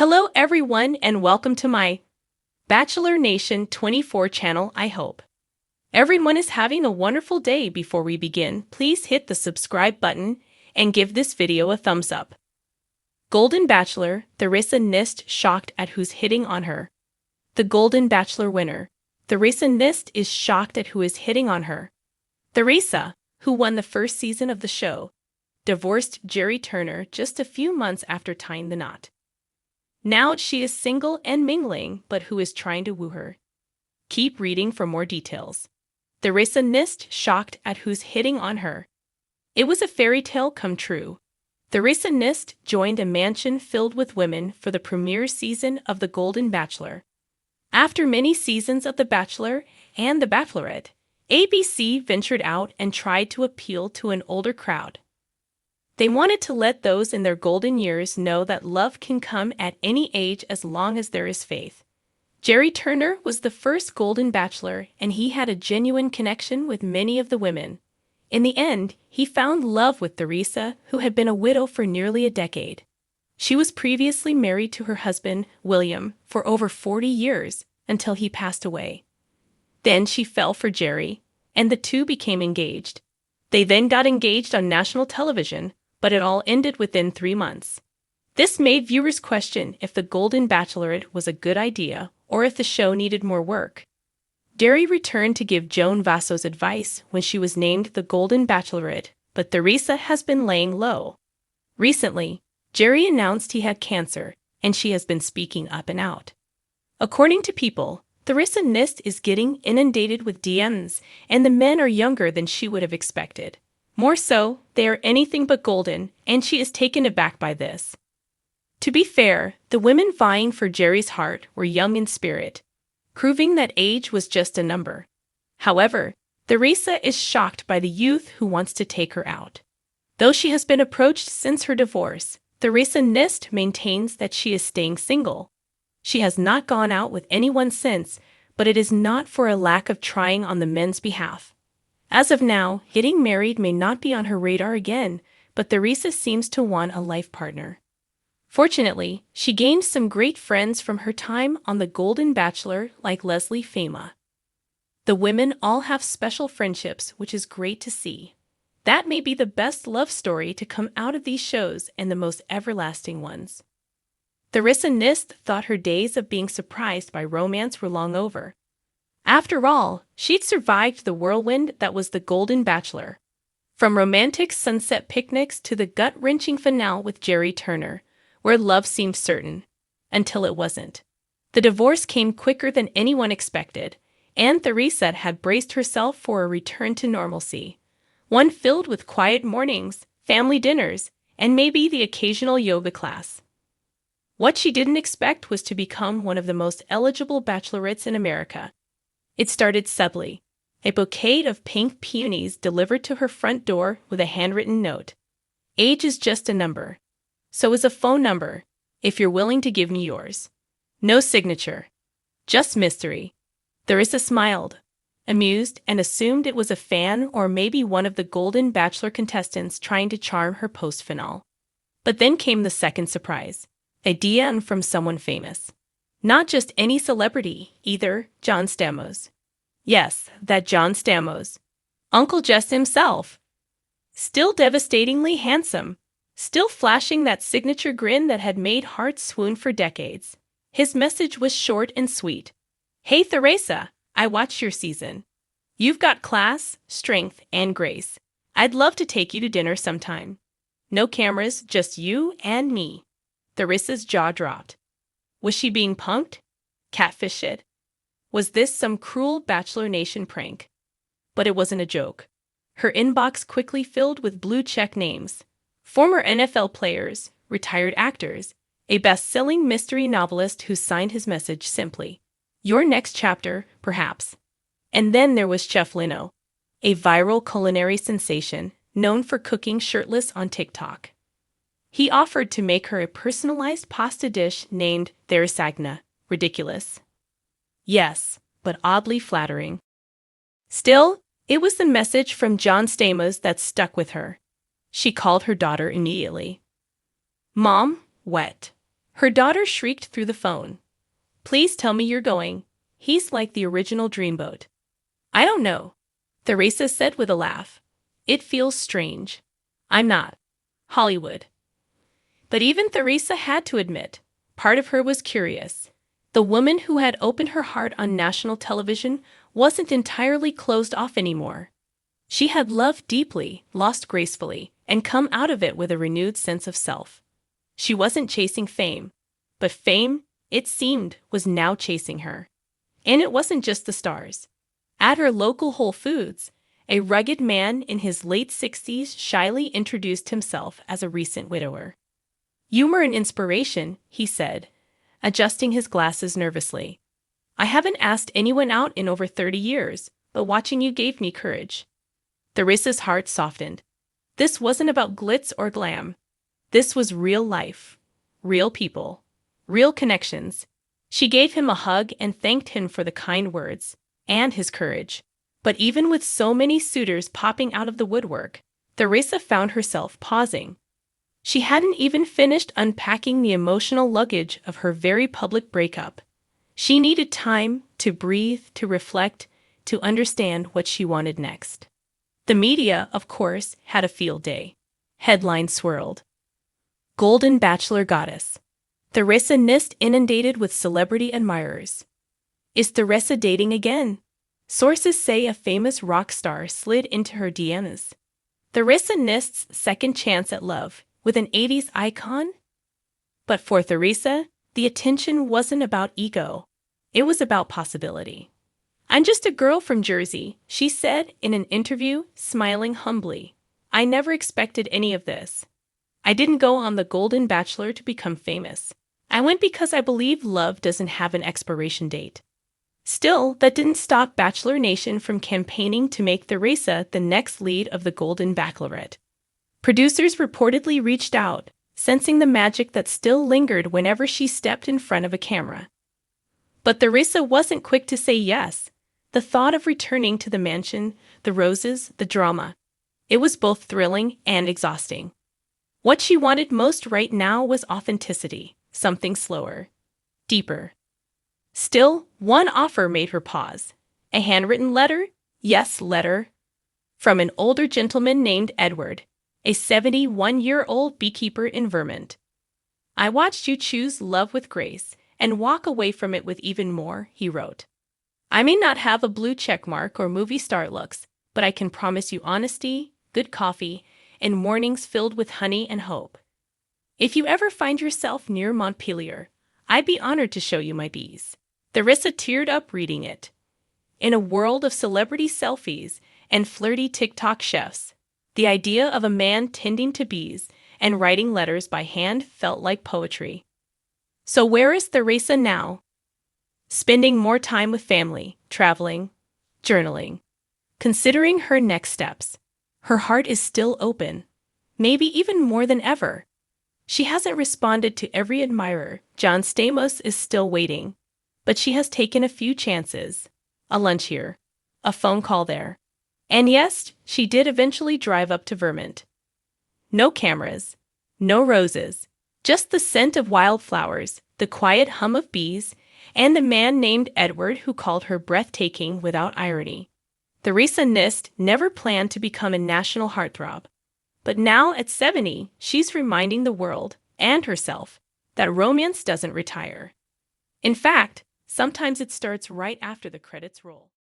Hello everyone and welcome to my Bachelor Nation 24 channel. I hope everyone is having a wonderful day. Before we begin, please hit the subscribe button and give this video a thumbs up. Golden Bachelor, Theresa Nist shocked at who's hitting on her. The Golden Bachelor winner, Theresa Nist, is shocked at who is hitting on her. Theresa, who won the first season of the show, divorced Jerry Turner just a few months after tying the knot. Now she is single and mingling, but who is trying to woo her? Keep reading for more details. Theresa Nist shocked at who's hitting on her. It was a fairy tale come true. Theresa Nist joined a mansion filled with women for the premiere season of The Golden Bachelor. After many seasons of The Bachelor and The Bachelorette, ABC ventured out and tried to appeal to an older crowd. They wanted to let those in their golden years know that love can come at any age as long as there is faith. Jerry Turner was the first Golden Bachelor, and he had a genuine connection with many of the women. In the end, he found love with Theresa, who had been a widow for nearly a decade. She was previously married to her husband, William, for over 40 years, until he passed away. Then she fell for Jerry, and the two became engaged. They then got engaged on national television, but it all ended within 3 months. This made viewers question if The Golden Bachelorette was a good idea or if the show needed more work. Jerry returned to give Joan Vasso's advice when she was named the Golden Bachelorette, but Theresa has been laying low. Recently, Jerry announced he had cancer, and she has been speaking up and out. According to People, Theresa Nist is getting inundated with DMs, and the men are younger than she would have expected. More so, they are anything but golden, and she is taken aback by this. To be fair, the women vying for Jerry's heart were young in spirit, proving that age was just a number. However, Theresa is shocked by the youth who wants to take her out. Though she has been approached since her divorce, Theresa Nist maintains that she is staying single. She has not gone out with anyone since, but it is not for a lack of trying on the men's behalf. As of now, getting married may not be on her radar again, but Theresa seems to want a life partner. Fortunately, she gained some great friends from her time on The Golden Bachelor, like Leslie Fama. The women all have special friendships, which is great to see. That may be the best love story to come out of these shows and the most everlasting ones. Theresa Nist thought her days of being surprised by romance were long over. After all, she'd survived the whirlwind that was The Golden Bachelor. From romantic sunset picnics to the gut-wrenching finale with Jerry Turner, where love seemed certain, until it wasn't. The divorce came quicker than anyone expected, and Theresa had braced herself for a return to normalcy, one filled with quiet mornings, family dinners, and maybe the occasional yoga class. What she didn't expect was to become one of the most eligible bachelorettes in America. It started subtly, a bouquet of pink peonies delivered to her front door with a handwritten note. Age is just a number. So is a phone number, if you're willing to give me yours. No signature. Just mystery. Theresa smiled, amused, and assumed it was a fan or maybe one of the Golden Bachelor contestants trying to charm her post-finale. But then came the second surprise. A DM from someone famous. Not just any celebrity, either. John Stamos. Yes, that John Stamos. Uncle Jess himself. Still devastatingly handsome. Still flashing that signature grin that had made hearts swoon for decades. His message was short and sweet. Hey Theresa, I watched your season. You've got class, strength, and grace. I'd love to take you to dinner sometime. No cameras, just you and me. Theresa's jaw dropped. Was she being punked? Catfished? Was this some cruel Bachelor Nation prank? But it wasn't a joke. Her inbox quickly filled with blue-check names. Former NFL players, retired actors, a best-selling mystery novelist who signed his message simply, "Your next chapter, perhaps." And then there was Chef Lino, a viral culinary sensation known for cooking shirtless on TikTok. He offered to make her a personalized pasta dish named Theresa. Ridiculous. Yes, but oddly flattering. Still, it was the message from John Stamos that stuck with her. She called her daughter immediately. Mom, wet. Her daughter shrieked through the phone. Please tell me you're going. He's like the original dreamboat. I don't know, Theresa said with a laugh. It feels strange. I'm not Hollywood. But even Theresa had to admit, part of her was curious. The woman who had opened her heart on national television wasn't entirely closed off anymore. She had loved deeply, lost gracefully, and come out of it with a renewed sense of self. She wasn't chasing fame, but fame, it seemed, was now chasing her. And it wasn't just the stars. At her local Whole Foods, a rugged man in his late 60s shyly introduced himself as a recent widower. "Humor and inspiration," he said, adjusting his glasses nervously. "I haven't asked anyone out in over 30 years, but watching you gave me courage." Theresa's heart softened. This wasn't about glitz or glam. This was real life, real people, real connections. She gave him a hug and thanked him for the kind words and his courage. But even with so many suitors popping out of the woodwork, Theresa found herself pausing. She hadn't even finished unpacking the emotional luggage of her very public breakup. She needed time to breathe, to reflect, to understand what she wanted next. The media, of course, had a field day. Headlines swirled. Golden Bachelor Goddess. Theresa Nist inundated with celebrity admirers. Is Theresa dating again? Sources say a famous rock star slid into her DMs. Theresa Nist's second chance at love with an 80s icon? But for Theresa, the attention wasn't about ego. It was about possibility. "I'm just a girl from Jersey," she said in an interview, smiling humbly. "I never expected any of this. I didn't go on the Golden Bachelor to become famous. I went because I believe love doesn't have an expiration date." Still, that didn't stop Bachelor Nation from campaigning to make Theresa the next lead of the Golden Bachelorette. Producers reportedly reached out, sensing the magic that still lingered whenever she stepped in front of a camera. But Theresa wasn't quick to say yes. The thought of returning to the mansion, the roses, the drama, it was both thrilling and exhausting. What she wanted most right now was authenticity, something slower, deeper. Still, one offer made her pause. A handwritten letter? Yes, letter. From an older gentleman named Edward, a 71-year-old beekeeper in Vermont. "I watched you choose love with grace and walk away from it with even more," he wrote. "I may not have a blue check mark or movie star looks, but I can promise you honesty, good coffee, and mornings filled with honey and hope. If you ever find yourself near Montpelier, I'd be honored to show you my bees." Theresa teared up reading it. In a world of celebrity selfies and flirty TikTok chefs, the idea of a man tending to bees and writing letters by hand felt like poetry. So where is Theresa now? Spending more time with family, traveling, journaling, considering her next steps. Her heart is still open, maybe even more than ever. She hasn't responded to every admirer. John Stamos is still waiting. But she has taken a few chances. A lunch here, a phone call there. And yes, she did eventually drive up to Vermont. No cameras, no roses, just the scent of wildflowers, the quiet hum of bees, and a man named Edward who called her breathtaking without irony. Theresa Nist never planned to become a national heartthrob. But now at 70, she's reminding the world, and herself, that romance doesn't retire. In fact, sometimes it starts right after the credits roll.